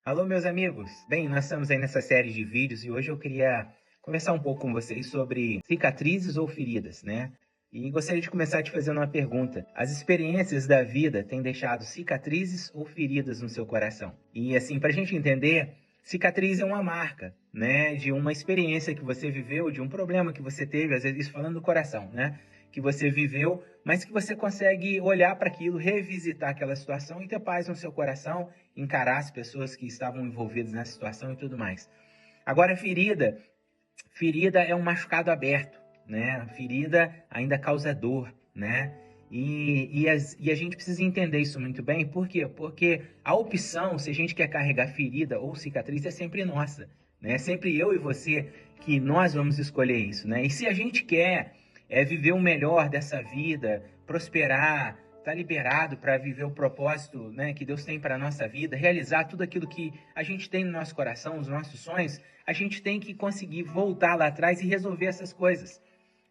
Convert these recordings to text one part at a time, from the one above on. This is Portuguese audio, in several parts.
Alô, meus amigos! Bem, nós estamos aí nessa série de vídeos e hoje eu queria conversar um pouco com vocês sobre cicatrizes ou feridas, né? E gostaria de começar te fazendo uma pergunta. As experiências da vida têm deixado cicatrizes ou feridas no seu coração? E assim, para a gente entender, cicatriz é uma marca, né? De uma experiência que você viveu, de um problema que você teve, às vezes isso falando do coração, né? Que você viveu, mas que você consegue olhar para aquilo, revisitar aquela situação e ter paz no seu coração, encarar as pessoas que estavam envolvidas nessa situação e tudo mais. Agora, ferida é um machucado aberto, né? Ferida ainda causa dor, né? E a gente precisa entender isso muito bem, por quê? Porque a opção, se a gente quer carregar ferida ou cicatriz, é sempre nossa, né? É sempre eu e você que nós vamos escolher isso, né? E se a gente quer viver o melhor dessa vida, prosperar, estar liberado para viver o propósito, né, que Deus tem para a nossa vida, realizar tudo aquilo que a gente tem no nosso coração, os nossos sonhos, a gente tem que conseguir voltar lá atrás e resolver essas coisas,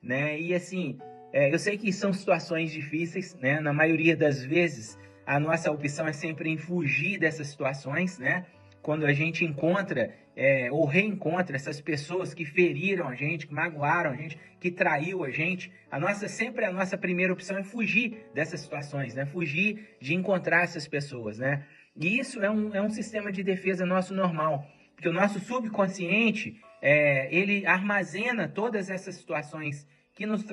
né? E assim, eu sei que são situações difíceis, né? Na maioria das vezes, a nossa opção é sempre em fugir dessas situações, né? Quando a gente encontra ou reencontra essas pessoas que feriram a gente, que magoaram a gente, que traiu a gente, sempre a nossa primeira opção é fugir dessas situações, né? Fugir de encontrar essas pessoas, né? E isso é um sistema de defesa nosso normal, porque o nosso subconsciente, ele armazena todas essas situações que nos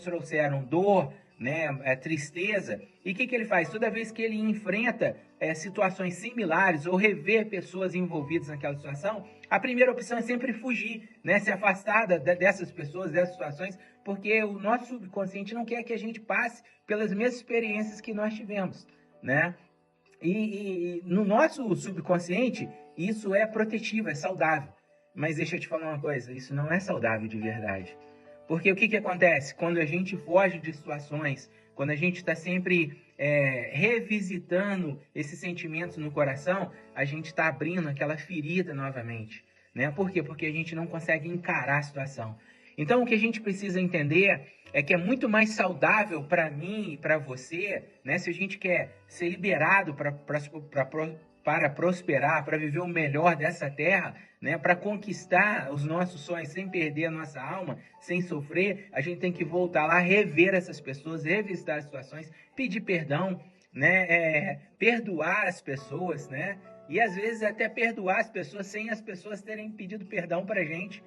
trouxeram dor, né, tristeza. E o que ele faz? Toda vez que ele enfrenta situações similares ou rever pessoas envolvidas naquela situação, a primeira opção é sempre fugir, né, se afastar dessas pessoas, dessas situações, porque o nosso subconsciente não quer que a gente passe pelas mesmas experiências que nós tivemos, né? E no nosso subconsciente, isso é protetivo, é saudável. Mas deixa eu te falar uma coisa, isso não é saudável de verdade. Porque o que acontece? Quando a gente foge de situações, quando a gente está sempre revisitando esses sentimentos no coração, a gente está abrindo aquela ferida novamente, né? Por quê? Porque a gente não consegue encarar a situação. Então, o que a gente precisa entender é que é muito mais saudável para mim e para você, né? Se a gente quer ser liberado para prosperar, para viver o melhor dessa terra, né? Para conquistar os nossos sonhos sem perder a nossa alma, sem sofrer, a gente tem que voltar lá, rever essas pessoas, revisitar as situações, pedir perdão, né? Perdoar as pessoas, né? E às vezes até perdoar as pessoas sem as pessoas terem pedido perdão para a gente.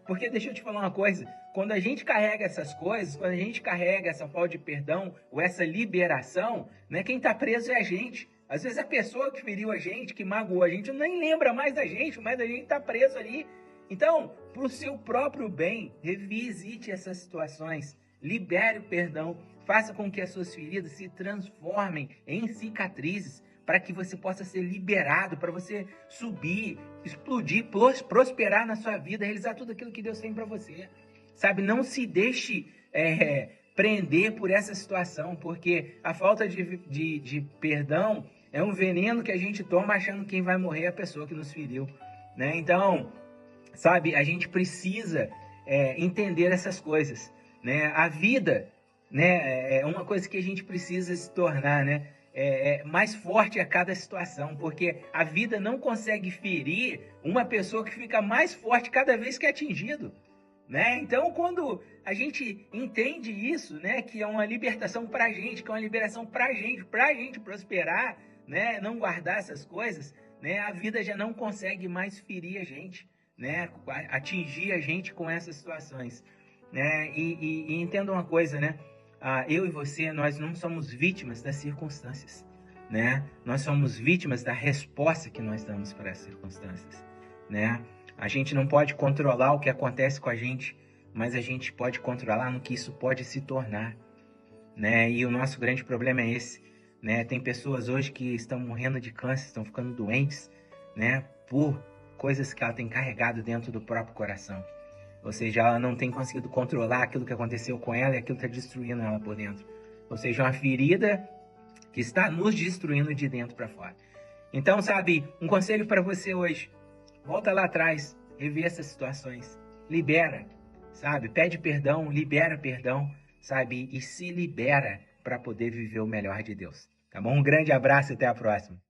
Porque deixa eu te falar uma coisa, quando a gente carrega essas coisas, quando a gente carrega essa falta de perdão ou essa liberação, né, quem está preso é a gente. Às vezes a pessoa que feriu a gente, que magoou a gente, nem lembra mais da gente, mas a gente está preso ali. Então, para o seu próprio bem, revisite essas situações, libere o perdão, faça com que as suas feridas se transformem em cicatrizes, para que você possa ser liberado, para você subir, explodir, prosperar na sua vida, realizar tudo aquilo que Deus tem para você. Sabe, não se deixe prender por essa situação, porque a falta de perdão é um veneno que a gente toma achando que quem vai morrer é a pessoa que nos feriu, né? Então, sabe, a gente precisa entender essas coisas, né? A vida, né, é uma coisa que a gente precisa se tornar, né? Mais forte a cada situação, porque a vida não consegue ferir uma pessoa que fica mais forte cada vez que é atingido, né? Então, quando a gente entende isso, né, que é uma libertação para a gente, que é uma liberação para a gente prosperar, né, não guardar essas coisas, né, a vida já não consegue mais ferir a gente, né, atingir a gente com essas situações, né? E entenda uma coisa, né? Eu e você, nós não somos vítimas das circunstâncias, né? Nós somos vítimas da resposta que nós damos para as circunstâncias, né? A gente não pode controlar o que acontece com a gente, mas a gente pode controlar no que isso pode se tornar, né? E o nosso grande problema é esse, né? Tem pessoas hoje que estão morrendo de câncer, estão ficando doentes, né? Por coisas que ela tem carregado dentro do próprio coração. Ou seja, ela não tem conseguido controlar aquilo que aconteceu com ela e aquilo está destruindo ela por dentro. Ou seja, uma ferida que está nos destruindo de dentro para fora. Então, sabe, um conselho para você hoje. Volta lá atrás, rever essas situações. Libera, sabe? Pede perdão, libera perdão, sabe? E se libera para poder viver o melhor de Deus. Tá bom? Um grande abraço e até a próxima.